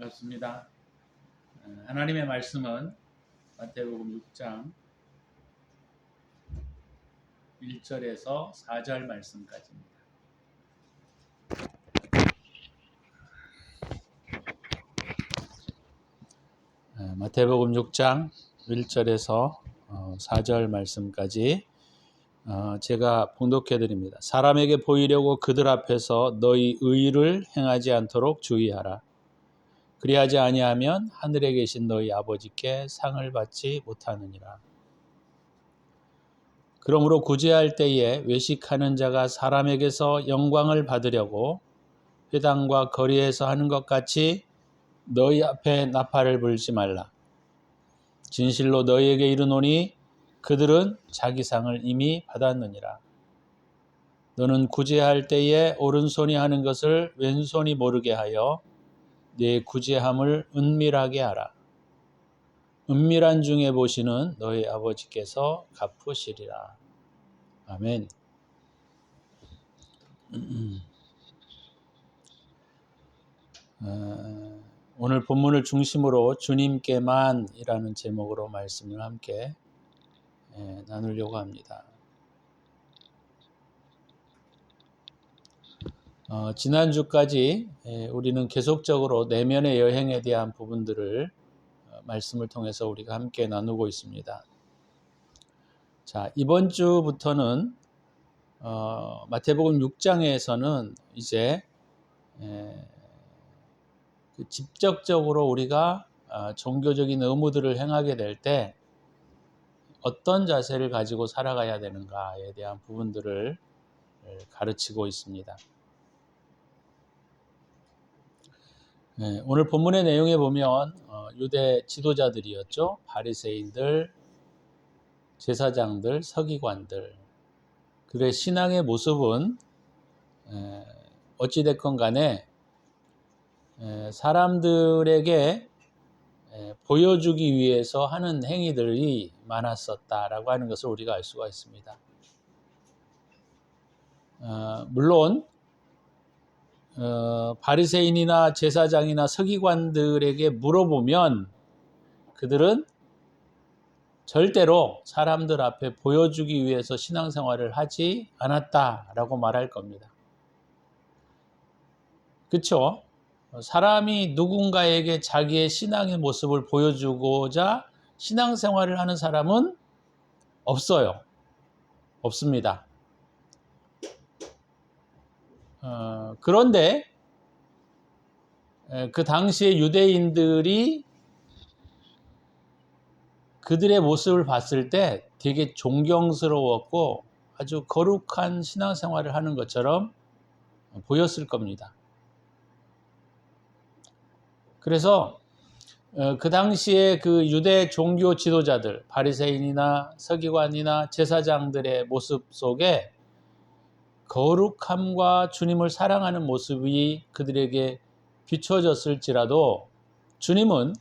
반갑습니다. 하나님의 말씀은 마태복음 6장 1절에서 4절 말씀까지입니다. 마태복음 6장 1절에서 4절 말씀까지 제가 봉독해 드립니다. 사람에게 보이려고 그들 앞에서 너희 의를 행하지 않도록 주의하라. 그리하지 아니하면 하늘에 계신 너희 아버지께 상을 받지 못하느니라. 그러므로 구제할 때에 외식하는 자가 사람에게서 영광을 받으려고 회당과 거리에서 하는 것 같이 너희 앞에 나팔을 불지 말라. 진실로 너희에게 이르노니 그들은 자기 상을 이미 받았느니라. 너는 구제할 때에 오른손이 하는 것을 왼손이 모르게 하여 네 구제함을 은밀하게 하라. 은밀한 중에 보시는 너희 아버지께서 갚으시리라. 아멘. 오늘 본문을 중심으로 주님께만이라는 제목으로 말씀을 함께 나누려고 합니다. 지난주까지 우리는 계속적으로 내면의 여행에 대한 부분들을 말씀을 통해서 우리가 함께 나누고 있습니다. 자, 이번 주부터는 마태복음 6장에서는 이제 직접적으로 우리가 종교적인 의무들을 행하게 될 때 어떤 자세를 가지고 살아가야 되는가에 대한 부분들을 가르치고 있습니다. 오늘 본문의 내용에 보면 유대 지도자들이었죠. 바리새인들, 제사장들, 서기관들. 그들의 신앙의 모습은 어찌됐건 간에 사람들에게 보여주기 위해서 하는 행위들이 많았었다라고 하는 것을 우리가 알 수가 있습니다. 물론 바리새인이나 제사장이나 서기관들에게 물어보면 그들은 절대로 사람들 앞에 보여주기 위해서 신앙생활을 하지 않았다라고 말할 겁니다. 그렇죠? 사람이 누군가에게 자기의 신앙의 모습을 보여주고자 신앙생활을 하는 사람은 없어요. 없습니다. 그런데 그 당시에 유대인들이 그들의 모습을 봤을 때 되게 존경스러웠고 아주 거룩한 신앙생활을 하는 것처럼 보였을 겁니다. 그래서 그 당시에 그 유대 종교 지도자들, 바리새인이나 서기관이나 제사장들의 모습 속에 거룩함과 주님을 사랑하는 모습이 그들에게 비춰졌을지라도 주님은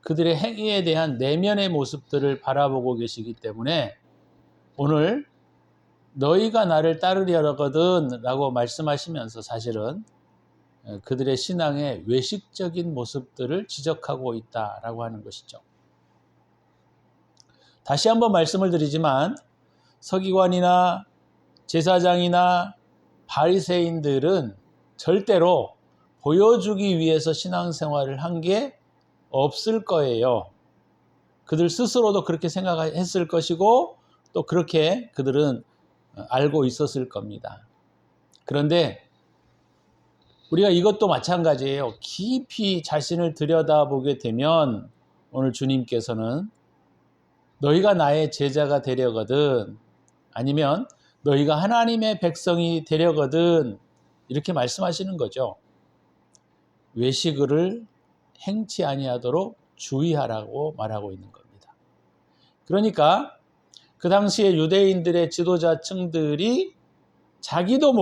그들의 행위에 대한 내면의 모습들을 바라보고 계시기 때문에 오늘 너희가 나를 따르려거든 라고 말씀하시면서 사실은 그들의 신앙의 외식적인 모습들을 지적하고 있다라고 하는 것이죠. 다시 한번 말씀을 드리지만 서기관이나 제사장이나 바리새인들은 절대로 보여주기 위해서 신앙생활을 한 게 없을 거예요. 그들 스스로도 그렇게 생각했을 것이고 또 그렇게 그들은 알고 있었을 겁니다. 그런데 우리가 이것도 마찬가지예요. 깊이 자신을 들여다보게 되면 오늘 주님께서는 너희가 나의 제자가 되려거든 아니면 너희가 하나님의 백성이 되려거든 이렇게 말씀하시는 거죠. 외식을 행치 아니하도록 주의하라고 말하고 있는 겁니다. 그러니까 그 당시에 유대인들의 지도자층들이 자기도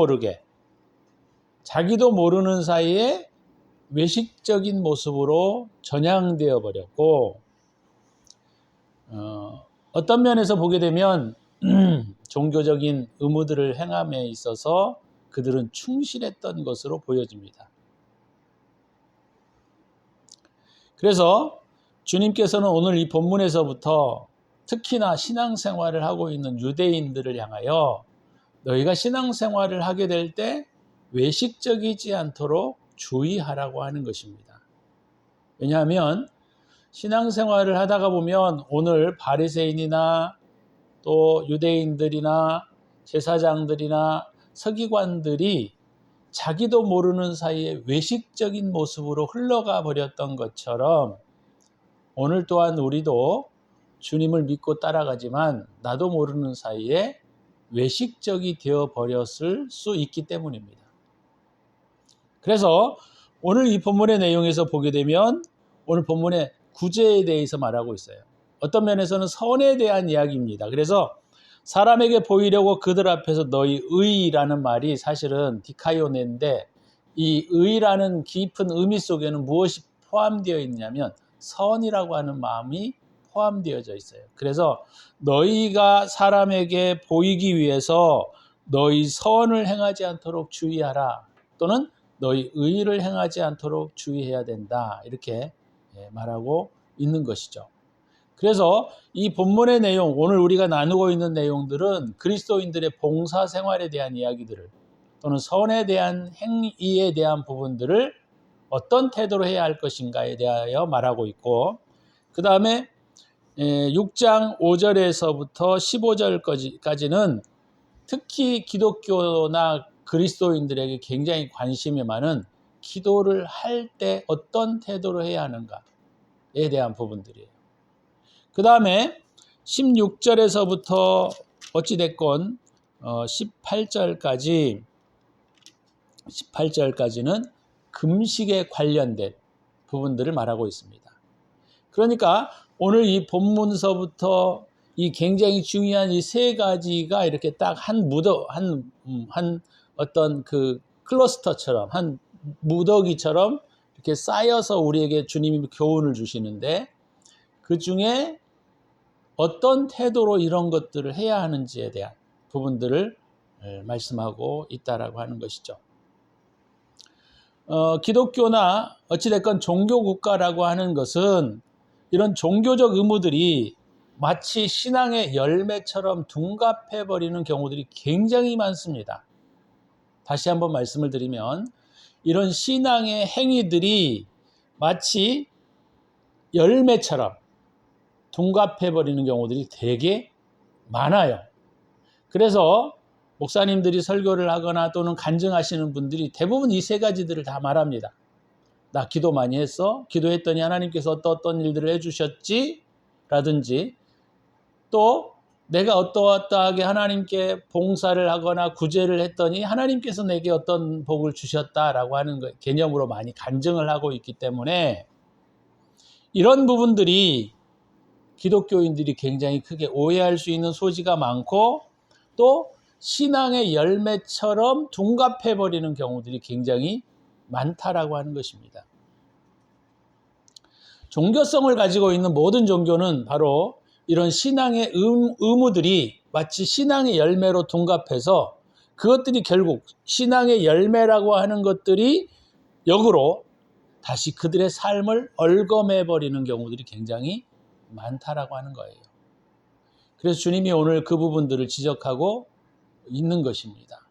모르는 사이에 외식적인 모습으로 전향되어 버렸고 어떤 면에서 보게 되면 종교적인 의무들을 행함에 있어서 그들은 충실했던 것으로 보여집니다. 그래서 주님께서는 오늘 이 본문에서부터 특히나 신앙생활을 하고 있는 유대인들을 향하여 너희가 신앙생활을 하게 될 때 외식적이지 않도록 주의하라고 하는 것입니다. 왜냐하면 신앙생활을 하다가 보면 오늘 바리새인이나 또 유대인들이나 제사장들이나 서기관들이 자기도 모르는 사이에 외식적인 모습으로 흘러가 버렸던 것처럼 오늘 또한 우리도 주님을 믿고 따라가지만 나도 모르는 사이에 외식적이 되어 버렸을 수 있기 때문입니다. 그래서 오늘 이 본문의 내용에서 보게 되면 오늘 본문의 구제에 대해서 말하고 있어요. 어떤 면에서는 선에 대한 이야기입니다. 그래서 사람에게 보이려고 그들 앞에서 너희 의라는 말이 사실은 디카이오네인데 이 의라는 깊은 의미 속에는 무엇이 포함되어 있냐면 선이라고 하는 마음이 포함되어져 있어요. 그래서 너희가 사람에게 보이기 위해서 너희 선을 행하지 않도록 주의하라 또는 너희 의를 행하지 않도록 주의해야 된다 이렇게 말하고 있는 것이죠. 그래서 이 본문의 내용, 오늘 우리가 나누고 있는 내용들은 그리스도인들의 봉사 생활에 대한 이야기들을 또는 선에 대한 행위에 대한 부분들을 어떤 태도로 해야 할 것인가에 대하여 말하고 있고 그 다음에 6장 5절에서부터 15절까지는 특히 기독교나 그리스도인들에게 굉장히 관심이 많은 기도를 할 때 어떤 태도로 해야 하는가에 대한 부분들이에요. 그 다음에 16절에서부터 어찌됐건 18절까지는 금식에 관련된 부분들을 말하고 있습니다. 그러니까 오늘 이 본문서부터 이 굉장히 중요한 이 세 가지가 이렇게 딱 한 어떤 그 클러스터처럼 한 무더기처럼 이렇게 쌓여서 우리에게 주님이 교훈을 주시는데 그 중에 어떤 태도로 이런 것들을 해야 하는지에 대한 부분들을 말씀하고 있다라고 하는 것이죠. 기독교나 어찌됐건 종교국가라고 하는 것은 이런 종교적 의무들이 마치 신앙의 열매처럼 둔갑해버리는 경우들이 굉장히 많습니다. 다시 한번 말씀을 드리면 이런 신앙의 행위들이 마치 열매처럼 둔갑해버리는 경우들이 되게 많아요. 그래서 목사님들이 설교를 하거나 또는 간증하시는 분들이 대부분 이 세 가지들을 다 말합니다. 나 기도 많이 했어? 기도했더니 하나님께서 어떤 일들을 해주셨지? 라든지 또 내가 어떠하게 하나님께 봉사를 하거나 구제를 했더니 하나님께서 내게 어떤 복을 주셨다라고 하는 개념으로 많이 간증을 하고 있기 때문에 이런 부분들이 기독교인들이 굉장히 크게 오해할 수 있는 소지가 많고 또 신앙의 열매처럼 둔갑해버리는 경우들이 굉장히 많다라고 하는 것입니다. 종교성을 가지고 있는 모든 종교는 바로 이런 신앙의 의무들이 마치 신앙의 열매로 둔갑해서 그것들이 결국 신앙의 열매라고 하는 것들이 역으로 다시 그들의 삶을 얽어매버리는 경우들이 굉장히 많다라고 하는 거예요. 그래서 주님이 오늘 그 부분들을 지적하고 있는 것입니다.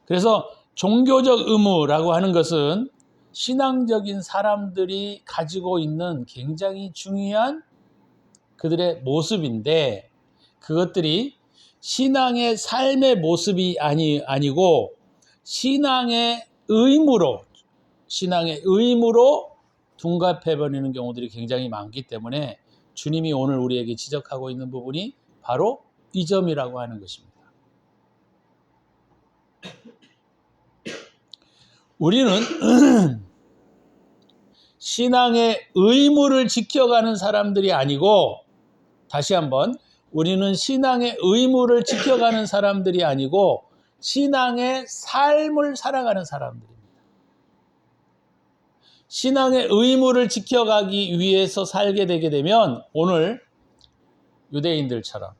그래서 종교적 의무라고 하는 것은 신앙적인 사람들이 가지고 있는 굉장히 중요한 그들의 모습인데 그것들이 신앙의 삶의 모습이 아니고 신앙의 의무로 둔갑해버리는 경우들이 굉장히 많기 때문에 주님이 오늘 우리에게 지적하고 있는 부분이 바로 이 점이라고 하는 것입니다. 우리는 신앙의 의무를 지켜가는 사람들이 아니고 다시 한번 우리는 신앙의 의무를 지켜가는 사람들이 아니고 신앙의 삶을 살아가는 사람들입니다. 신앙의 의무를 지켜가기 위해서 살게 되게 되면 오늘 유대인들처럼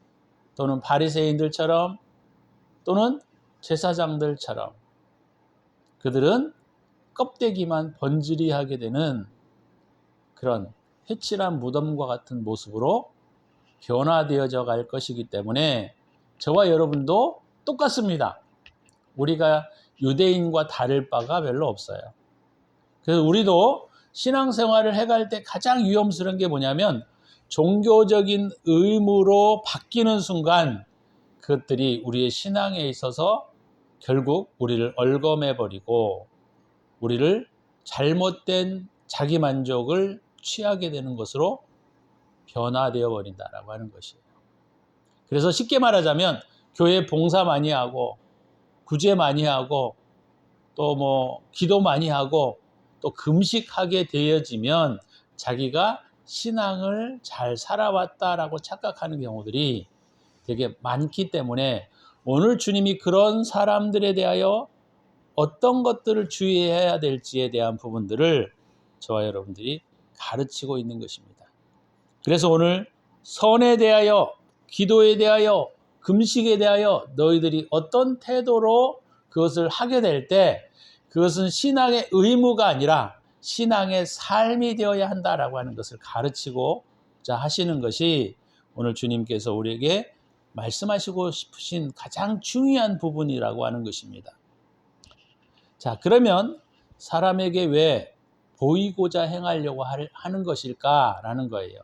또는 바리새인들처럼 또는 제사장들처럼 그들은 껍데기만 번지르하게 되는 그런 회칠한 무덤과 같은 모습으로 변화되어져 갈 것이기 때문에 저와 여러분도 똑같습니다. 우리가 유대인과 다를 바가 별로 없어요. 그래서 우리도 신앙생활을 해갈 때 가장 위험스러운 게 뭐냐면 종교적인 의무로 바뀌는 순간 그것들이 우리의 신앙에 있어서 결국 우리를 얽어매버리고 우리를 잘못된 자기만족을 취하게 되는 것으로 변화되어 버린다라고 하는 것이에요. 그래서 쉽게 말하자면 교회 봉사 많이 하고 구제 많이 하고 또 뭐 기도 많이 하고 또 금식하게 되어지면 자기가 신앙을 잘 살아왔다라고 착각하는 경우들이 되게 많기 때문에 오늘 주님이 그런 사람들에 대하여 어떤 것들을 주의해야 될지에 대한 부분들을 저와 여러분들이 가르치고 있는 것입니다. 그래서 오늘 선에 대하여, 기도에 대하여, 금식에 대하여 너희들이 어떤 태도로 그것을 하게 될 때 그것은 신앙의 의무가 아니라 신앙의 삶이 되어야 한다라고 하는 것을 가르치고자 하시는 것이 오늘 주님께서 우리에게 말씀하시고 싶으신 가장 중요한 부분이라고 하는 것입니다. 자, 그러면 사람에게 왜 보이고자 행하려고 하는 것일까라는 거예요.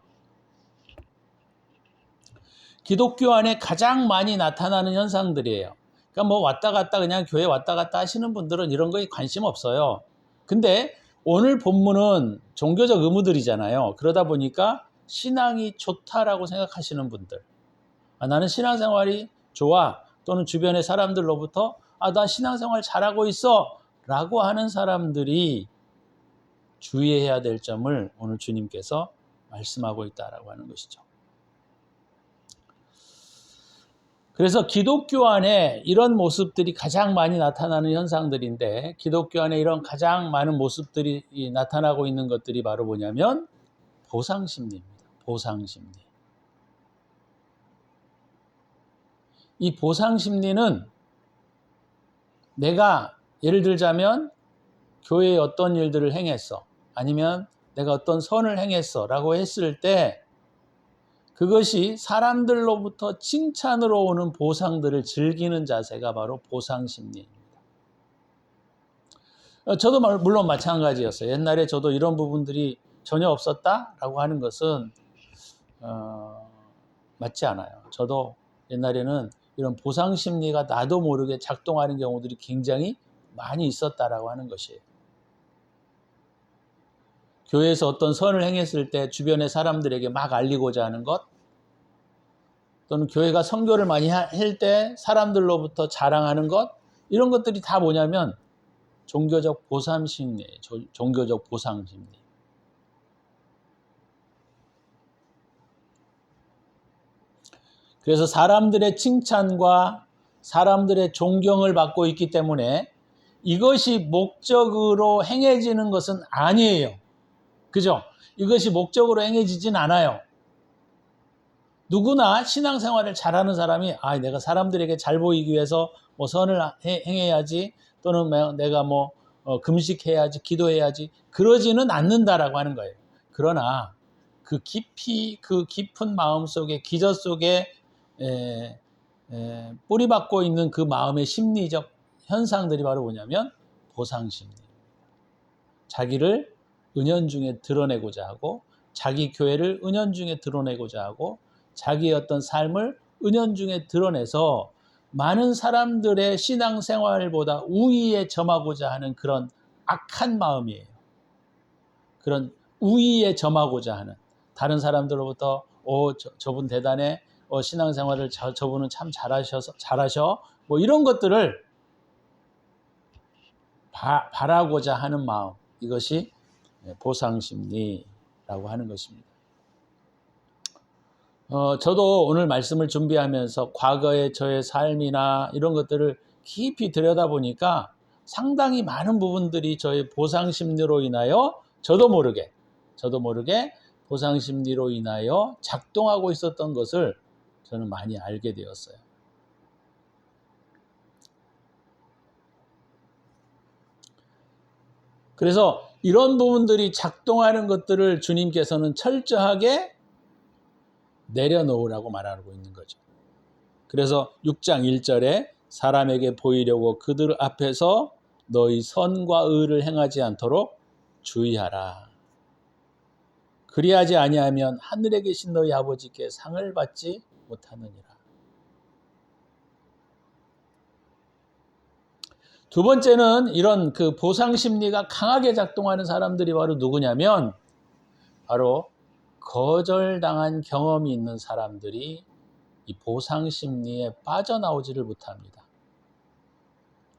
기독교 안에 가장 많이 나타나는 현상들이에요. 그러니까 뭐 왔다 갔다 그냥 교회 왔다 갔다 하시는 분들은 이런 거에 관심 없어요. 근데 오늘 본문은 종교적 의무들이잖아요. 그러다 보니까 신앙이 좋다라고 생각하시는 분들. 나는 신앙생활이 좋아. 또는 주변의 사람들로부터 나 신앙생활 잘하고 있어. 라고 하는 사람들이 주의해야 될 점을 오늘 주님께서 말씀하고 있다라고 하는 것이죠. 그래서 기독교 안에 이런 모습들이 가장 많이 나타나는 현상들인데 기독교 안에 이런 가장 많은 모습들이 나타나고 있는 것들이 바로 뭐냐면 보상심리입니다. 보상심리. 이 보상심리는 내가 예를 들자면 교회에 어떤 일들을 행했어. 아니면 내가 어떤 선을 행했어 라고 했을 때 그것이 사람들로부터 칭찬으로 오는 보상들을 즐기는 자세가 바로 보상심리입니다. 저도 물론 마찬가지였어요. 옛날에 저도 이런 부분들이 전혀 없었다라고 하는 것은 맞지 않아요. 저도 옛날에는 이런 보상심리가 나도 모르게 작동하는 경우들이 굉장히 많이 있었다라고 하는 것이에요. 교회에서 어떤 선을 행했을 때 주변의 사람들에게 막 알리고자 하는 것, 또는 교회가 선교를 많이 할 때 사람들로부터 자랑하는 것, 이런 것들이 다 뭐냐면 종교적 보상심리예요. 종교적 보상심리. 그래서 사람들의 칭찬과 사람들의 존경을 받고 있기 때문에 이것이 목적으로 행해지는 것은 아니에요. 그죠? 이것이 목적으로 행해지진 않아요. 누구나 신앙생활을 잘하는 사람이 내가 사람들에게 잘 보이기 위해서 뭐 선을 행해야지 또는 내가 뭐 금식해야지 기도해야지 그러지는 않는다라고 하는 거예요. 그러나 그 깊은 마음 속에 기저 속에 뿌리박고 있는 그 마음의 심리적 현상들이 바로 뭐냐면 보상심리입니다. 자기를 은연중에 드러내고자 하고 자기 교회를 은연중에 드러내고자 하고 자기의 어떤 삶을 은연중에 드러내서 많은 사람들의 신앙생활보다 우위에 점하고자 하는 그런 악한 마음이에요. 그런 우위에 점하고자 하는 다른 사람들로부터 저분 대단해, 신앙생활을 저분은 참 잘하셔 뭐 이런 것들을 바라고자 하는 마음, 이것이 보상심리라고 하는 것입니다. 저도 오늘 말씀을 준비하면서 과거의 저의 삶이나 이런 것들을 깊이 들여다보니까 상당히 많은 부분들이 저의 보상심리로 인하여 저도 모르게 보상심리로 인하여 작동하고 있었던 것을 저는 많이 알게 되었어요. 그래서 이런 부분들이 작동하는 것들을 주님께서는 철저하게 내려놓으라고 말하고 있는 거죠. 그래서 6장 1절에 사람에게 보이려고 그들 앞에서 너희 선과 의를 행하지 않도록 주의하라. 그리하지 아니하면 하늘에 계신 너희 아버지께 상을 받지 못하느니라. 두 번째는 이런 그 보상 심리가 강하게 작동하는 사람들이 바로 누구냐면 바로 거절당한 경험이 있는 사람들이 이 보상 심리에 빠져나오지를 못합니다.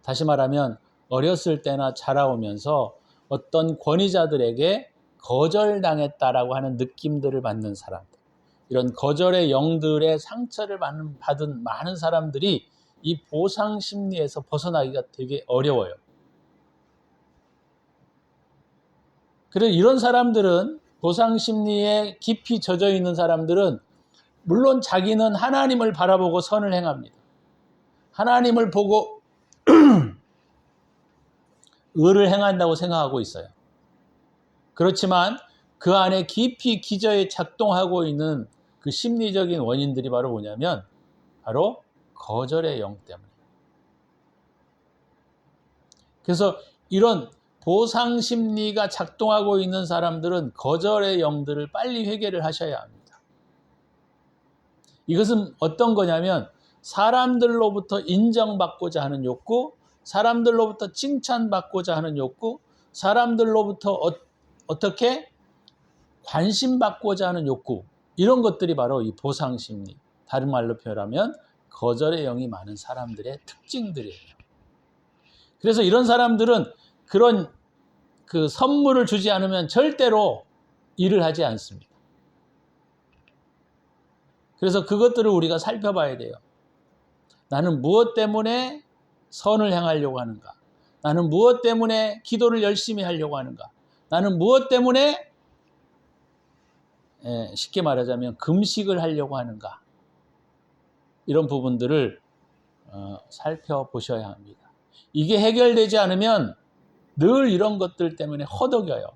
다시 말하면 어렸을 때나 자라오면서 어떤 권위자들에게 거절당했다라고 하는 느낌들을 받는 사람들, 이런 거절의 영들의 상처를 받은 많은 사람들이 이 보상 심리에서 벗어나기가 되게 어려워요. 그래서 이런 사람들은, 보상 심리에 깊이 젖어 있는 사람들은 물론 자기는 하나님을 바라보고 선을 행합니다. 하나님을 보고 의를 행한다고 생각하고 있어요. 그렇지만 그 안에 깊이 기저에 작동하고 있는 그 심리적인 원인들이 바로 뭐냐면 바로 거절의 영 때문에. 그래서 이런 보상 심리가 작동하고 있는 사람들은 거절의 영들을 빨리 회개를 하셔야 합니다. 이것은 어떤 거냐면 사람들로부터 인정받고자 하는 욕구, 사람들로부터 칭찬받고자 하는 욕구, 사람들로부터 어떻게 관심받고자 하는 욕구, 이런 것들이 바로 이 보상 심리, 다른 말로 표현하면 거절의 영이 많은 사람들의 특징들이에요. 그래서 이런 사람들은 그런 그 선물을 주지 않으면 절대로 일을 하지 않습니다. 그래서 그것들을 우리가 살펴봐야 돼요. 나는 무엇 때문에 선을 행하려고 하는가? 나는 무엇 때문에 기도를 열심히 하려고 하는가? 나는 무엇 때문에 쉽게 말하자면 금식을 하려고 하는가? 이런 부분들을 살펴보셔야 합니다. 이게 해결되지 않으면 늘 이런 것들 때문에 허덕여요.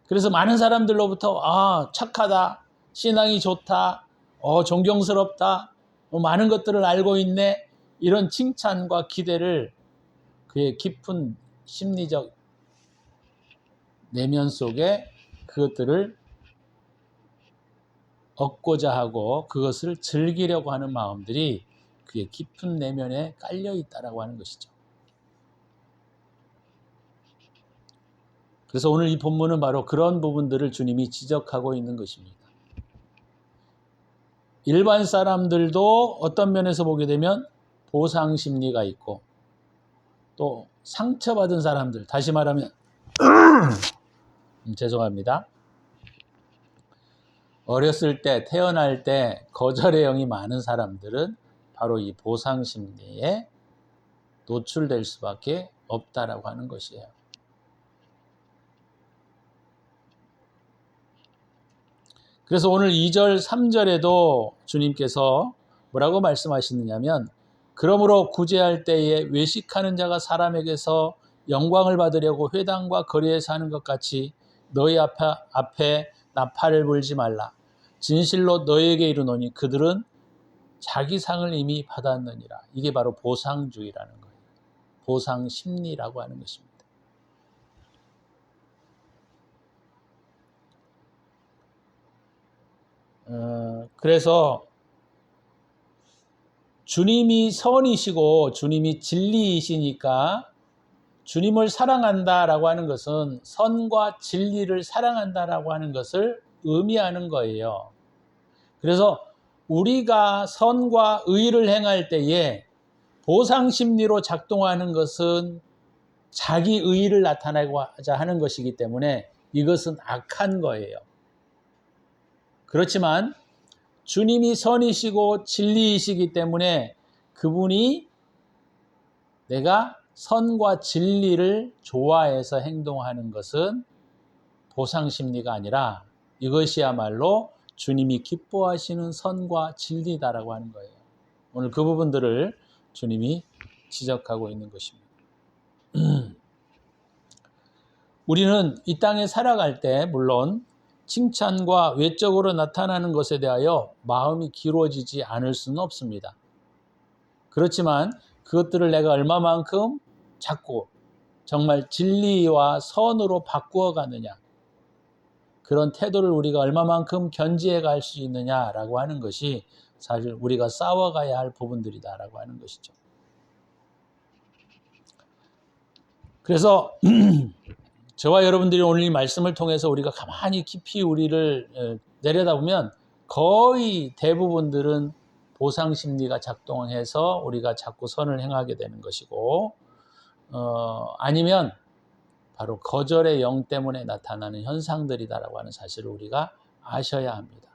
그래서 많은 사람들로부터 착하다, 신앙이 좋다, 존경스럽다, 많은 것들을 알고 있네, 이런 칭찬과 기대를 그의 깊은 심리적 내면 속에 그것들을 얻고자 하고 그것을 즐기려고 하는 마음들이 그의 깊은 내면에 깔려 있다라고 하는 것이죠. 그래서 오늘 이 본문은 바로 그런 부분들을 주님이 지적하고 있는 것입니다. 일반 사람들도 어떤 면에서 보게 되면 보상 심리가 있고, 또 상처받은 사람들, 다시 말하면 죄송합니다. 어렸을 때, 태어날 때 거절의 영이 많은 사람들은 바로 이 보상 심리에 노출될 수밖에 없다라고 하는 것이에요. 그래서 오늘 2절, 3절에도 주님께서 뭐라고 말씀하시느냐면, 그러므로 구제할 때에 외식하는 자가 사람에게서 영광을 받으려고 회당과 거리에서 하는 것 같이 너희 앞에 나팔을 불지 말라. 진실로 너희에게 이르노니 그들은 자기 상을 이미 받았느니라. 이게 바로 보상주의라는 거예요. 보상 심리라고 하는 것입니다. 그래서 주님이 선이시고 주님이 진리이시니까 주님을 사랑한다라고 하는 것은 선과 진리를 사랑한다라고 하는 것을 의미하는 거예요. 그래서 우리가 선과 의를 행할 때에 보상 심리로 작동하는 것은 자기 의의를 나타내고자 하는 것이기 때문에 이것은 악한 거예요. 그렇지만 주님이 선이시고 진리이시기 때문에 그분이 내가 선과 진리를 좋아해서 행동하는 것은 보상심리가 아니라 이것이야말로 주님이 기뻐하시는 선과 진리다라고 하는 거예요. 오늘 그 부분들을 주님이 지적하고 있는 것입니다. 우리는 이 땅에 살아갈 때 물론 칭찬과 외적으로 나타나는 것에 대하여 마음이 기울어지지 않을 수는 없습니다. 그렇지만 그것들을 내가 얼마만큼 자꾸 정말 진리와 선으로 바꾸어 가느냐, 그런 태도를 우리가 얼마만큼 견지해 갈 수 있느냐라고 하는 것이 사실 우리가 싸워가야 할 부분들이다라고 하는 것이죠. 그래서 저와 여러분들이 오늘 이 말씀을 통해서 우리가 가만히 깊이 우리를 내려다보면 거의 대부분들은 보상 심리가 작동해서 우리가 자꾸 선을 행하게 되는 것이고, 아니면 바로 거절의 영 때문에 나타나는 현상들이다라고 하는 사실을 우리가 아셔야 합니다.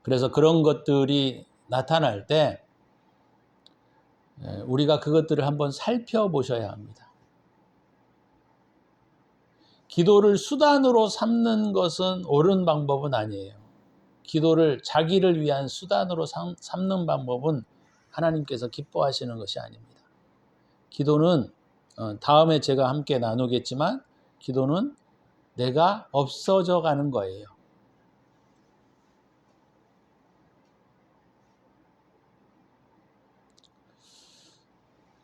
그래서 그런 것들이 나타날 때 우리가 그것들을 한번 살펴보셔야 합니다. 기도를 수단으로 삼는 것은 옳은 방법은 아니에요. 기도를 자기를 위한 수단으로 삼는 방법은 하나님께서 기뻐하시는 것이 아닙니다. 기도는 다음에 제가 함께 나누겠지만 기도는 내가 없어져 가는 거예요.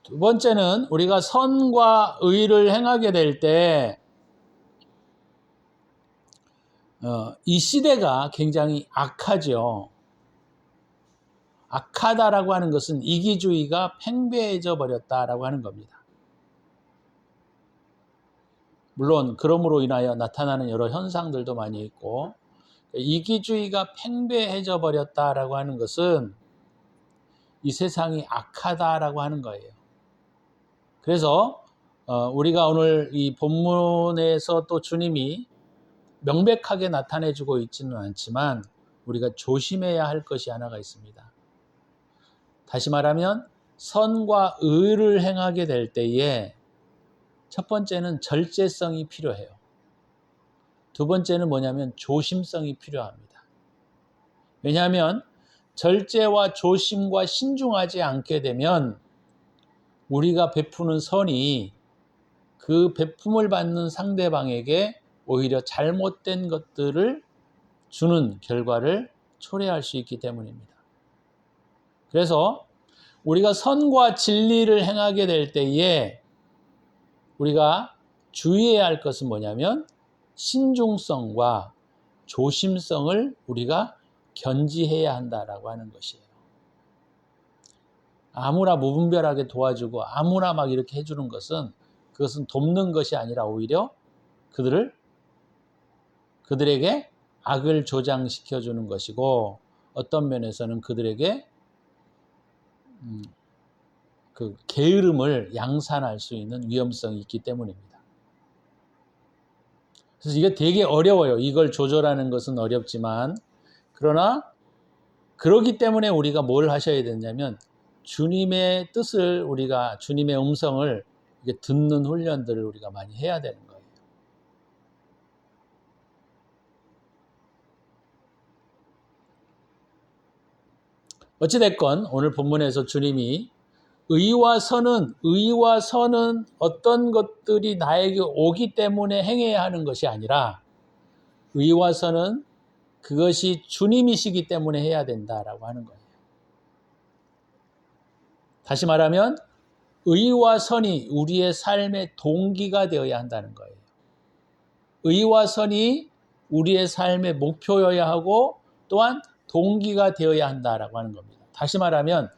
두 번째는 우리가 선과 의를 행하게 될 때 이 시대가 굉장히 악하죠. 악하다라고 하는 것은 이기주의가 팽배해져 버렸다라고 하는 겁니다. 물론 그럼으로 인하여 나타나는 여러 현상들도 많이 있고, 이기주의가 팽배해져 버렸다라고 하는 것은 이 세상이 악하다라고 하는 거예요. 그래서 우리가 오늘 이 본문에서 또 주님이 명백하게 나타내주고 있지는 않지만 우리가 조심해야 할 것이 하나가 있습니다. 다시 말하면 선과 의를 행하게 될 때에 첫 번째는 절제성이 필요해요. 두 번째는 뭐냐면 조심성이 필요합니다. 왜냐하면 절제와 조심과 신중하지 않게 되면 우리가 베푸는 선이 그 베품을 받는 상대방에게 오히려 잘못된 것들을 주는 결과를 초래할 수 있기 때문입니다. 그래서 우리가 선과 진리를 행하게 될 때에 우리가 주의해야 할 것은 뭐냐면 신중성과 조심성을 우리가 견지해야 한다라고 하는 것이에요. 아무나 무분별하게 도와주고 아무나 막 이렇게 해주는 것은 그것은 돕는 것이 아니라 오히려 그들에게 악을 조장시켜주는 것이고, 어떤 면에서는 그들에게 그 게으름을 양산할 수 있는 위험성이 있기 때문입니다. 그래서 이게 되게 어려워요. 이걸 조절하는 것은 어렵지만, 그러나 그렇기 때문에 우리가 뭘 하셔야 되냐면 주님의 뜻을 우리가, 주님의 음성을 듣는 훈련들을 우리가 많이 해야 되는 거예요. 어찌됐건 오늘 본문에서 주님이 의와 선은 어떤 것들이 나에게 오기 때문에 행해야 하는 것이 아니라 의와 선은 그것이 주님이시기 때문에 해야 된다라고 하는 거예요. 다시 말하면 의와 선이 우리의 삶의 동기가 되어야 한다는 거예요. 의와 선이 우리의 삶의 목표여야 하고 또한 동기가 되어야 한다라고 하는 겁니다. 다시 말하면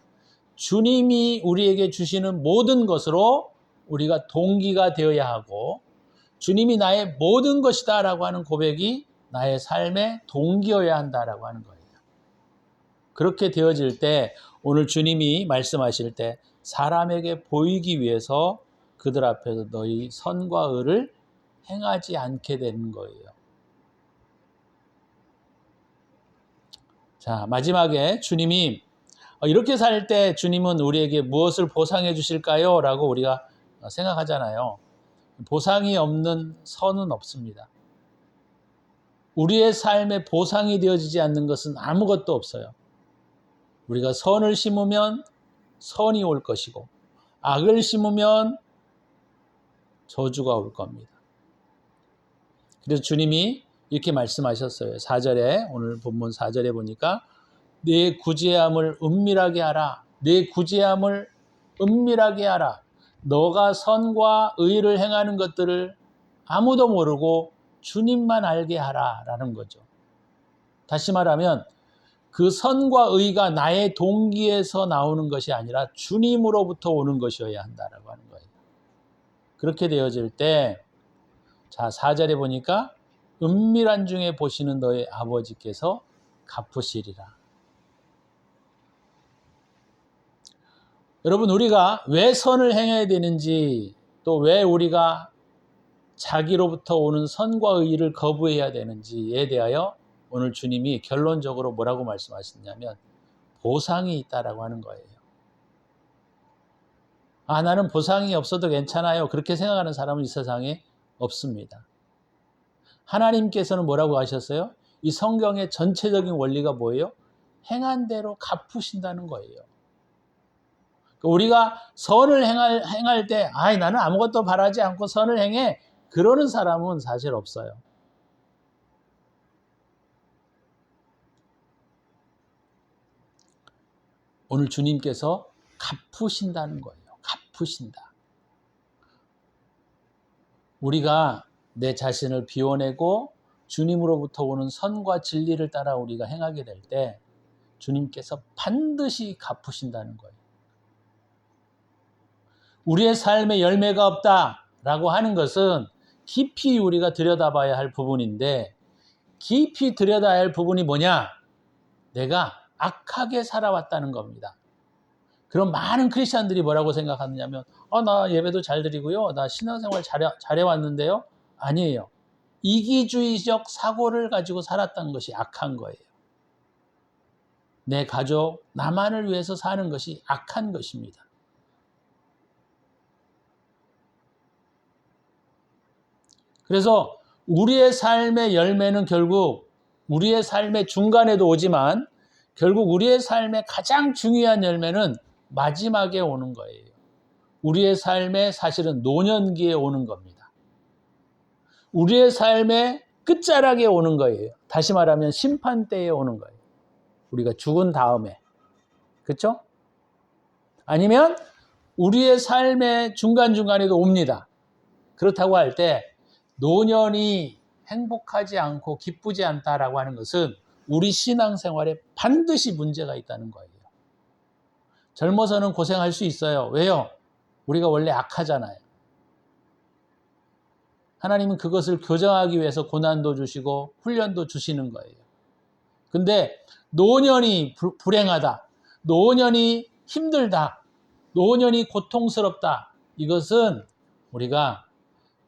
주님이 우리에게 주시는 모든 것으로 우리가 동기가 되어야 하고, 주님이 나의 모든 것이다라고 하는 고백이 나의 삶의 동기여야 한다라고 하는 거예요. 그렇게 되어질 때 오늘 주님이 말씀하실 때 사람에게 보이기 위해서 그들 앞에서 너희 선과 의를 행하지 않게 되는 거예요. 자, 마지막에 주님이 이렇게 살 때 주님은 우리에게 무엇을 보상해 주실까요? 라고 우리가 생각하잖아요. 보상이 없는 선은 없습니다. 우리의 삶에 보상이 되어지지 않는 것은 아무것도 없어요. 우리가 선을 심으면 선이 올 것이고, 악을 심으면 저주가 올 겁니다. 그래서 주님이 이렇게 말씀하셨어요. 4절에, 오늘 본문 4절에 보니까 내 구제함을 은밀하게 하라. 내 구제함을 은밀하게 하라. 너가 선과 의를 행하는 것들을 아무도 모르고 주님만 알게 하라 라는 거죠. 다시 말하면 그 선과 의가 나의 동기에서 나오는 것이 아니라 주님으로부터 오는 것이어야 한다라고 하는 거예요. 그렇게 되어질 때, 자, 4절에 보니까 은밀한 중에 보시는 너의 아버지께서 갚으시리라. 여러분, 우리가 왜 선을 행해야 되는지, 또 왜 우리가 자기로부터 오는 선과 의를 거부해야 되는지에 대하여 오늘 주님이 결론적으로 뭐라고 말씀하셨냐면 보상이 있다라고 하는 거예요. 아, 나는 보상이 없어도 괜찮아요. 그렇게 생각하는 사람은 이 세상에 없습니다. 하나님께서는 뭐라고 하셨어요? 이 성경의 전체적인 원리가 뭐예요? 행한 대로 갚으신다는 거예요. 우리가 선을 행할 때, 아이, 나는 아무것도 바라지 않고 선을 행해. 그러는 사람은 사실 없어요. 오늘 주님께서 갚으신다는 거예요. 갚으신다. 우리가 내 자신을 비워내고 주님으로부터 오는 선과 진리를 따라 우리가 행하게 될 때 주님께서 반드시 갚으신다는 거예요. 우리의 삶에 열매가 없다라고 하는 것은 깊이 우리가 들여다봐야 할 부분인데, 깊이 들여다봐야 할 부분이 뭐냐? 내가 악하게 살아왔다는 겁니다. 그럼 많은 크리스찬들이 뭐라고 생각하느냐면, 나 예배도 잘 드리고요, 나 신앙생활 잘해왔는데요. 아니에요. 이기주의적 사고를 가지고 살았던 것이 악한 거예요. 내 가족, 나만을 위해서 사는 것이 악한 것입니다. 그래서 우리의 삶의 열매는 결국 우리의 삶의 중간에도 오지만 결국 우리의 삶의 가장 중요한 열매는 마지막에 오는 거예요. 우리의 삶의 사실은 노년기에 오는 겁니다. 우리의 삶의 끝자락에 오는 거예요. 다시 말하면 심판대에 오는 거예요. 우리가 죽은 다음에. 그렇죠? 아니면 우리의 삶의 중간중간에도 옵니다. 그렇다고 할 때 노년이 행복하지 않고 기쁘지 않다라고 하는 것은 우리 신앙생활에 반드시 문제가 있다는 거예요. 젊어서는 고생할 수 있어요. 왜요? 우리가 원래 악하잖아요. 하나님은 그것을 교정하기 위해서 고난도 주시고 훈련도 주시는 거예요. 근데 노년이 불행하다, 노년이 힘들다, 노년이 고통스럽다, 이것은 우리가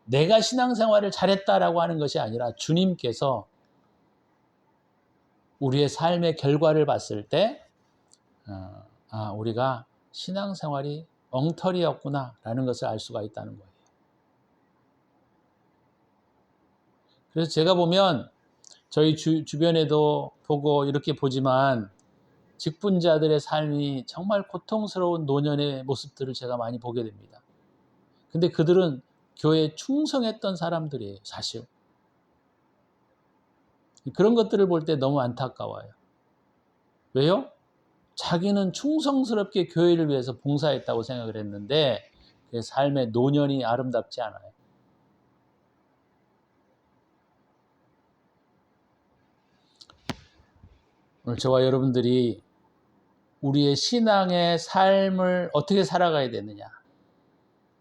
내가 신앙생활을 잘했다라고 하는 것이 아니라 주님께서 우리의 삶의 결과를 봤을 때 우리가 신앙생활이 엉터리였구나라는 것을 알 수가 있다는 거예요. 그래서 제가 보면 저희 주변에도 보고 이렇게 보지만 직분자들의 삶이 정말 고통스러운 노년의 모습들을 제가 많이 보게 됩니다. 근데 그들은 교회에 충성했던 사람들이에요, 사실. 그런 것들을 볼 때 너무 안타까워요. 왜요? 자기는 충성스럽게 교회를 위해서 봉사했다고 생각을 했는데 그 삶의 노년이 아름답지 않아요. 오늘 저와 여러분들이 우리의 신앙의 삶을 어떻게 살아가야 되느냐.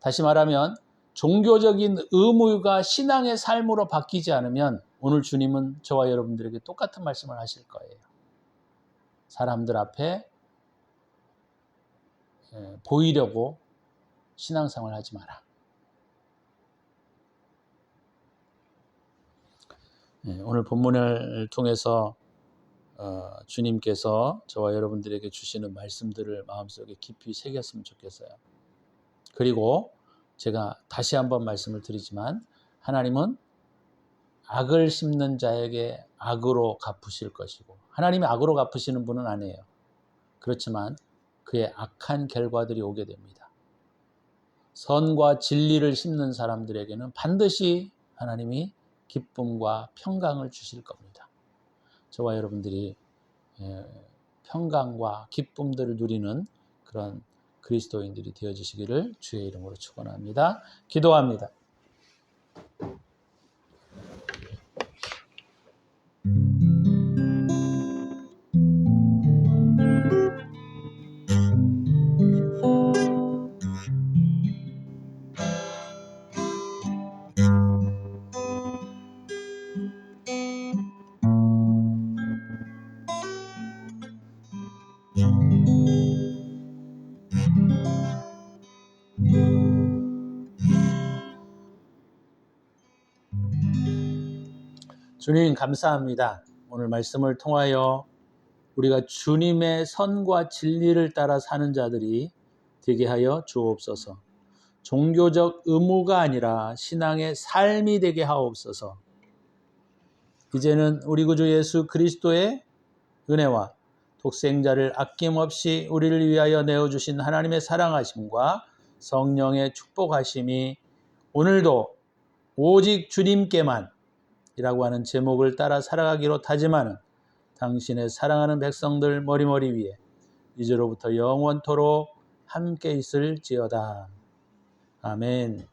다시 말하면 종교적인 의무가 신앙의 삶으로 바뀌지 않으면 오늘 주님은 저와 여러분들에게 똑같은 말씀을 하실 거예요. 사람들 앞에 보이려고 신앙생활 하지 마라. 오늘 본문을 통해서 주님께서 저와 여러분들에게 주시는 말씀들을 마음속에 깊이 새겼으면 좋겠어요. 그리고 제가 다시 한번 말씀을 드리지만 하나님은 악을 심는 자에게 악으로 갚으실 것이고, 하나님이 악으로 갚으시는 분은 아니에요. 그렇지만 그의 악한 결과들이 오게 됩니다. 선과 진리를 심는 사람들에게는 반드시 하나님이 기쁨과 평강을 주실 겁니다. 저와 여러분들이 평강과 기쁨들을 누리는 그런 그리스도인들이 되어주시기를 주의 이름으로 축원합니다. 기도합니다. 주님 감사합니다. 오늘 말씀을 통하여 우리가 주님의 선과 진리를 따라 사는 자들이 되게 하여 주옵소서. 종교적 의무가 아니라 신앙의 삶이 되게 하옵소서. 이제는 우리 구주 예수 그리스도의 은혜와 독생자를 아낌없이 우리를 위하여 내어주신 하나님의 사랑하심과 성령의 축복하심이 오늘도 오직 주님께만 이라고 하는 제목을 따라 살아가기로 다짐하는 당신의 사랑하는 백성들 머리머리 위에 이제로부터 영원토록 함께 있을지어다. 아멘.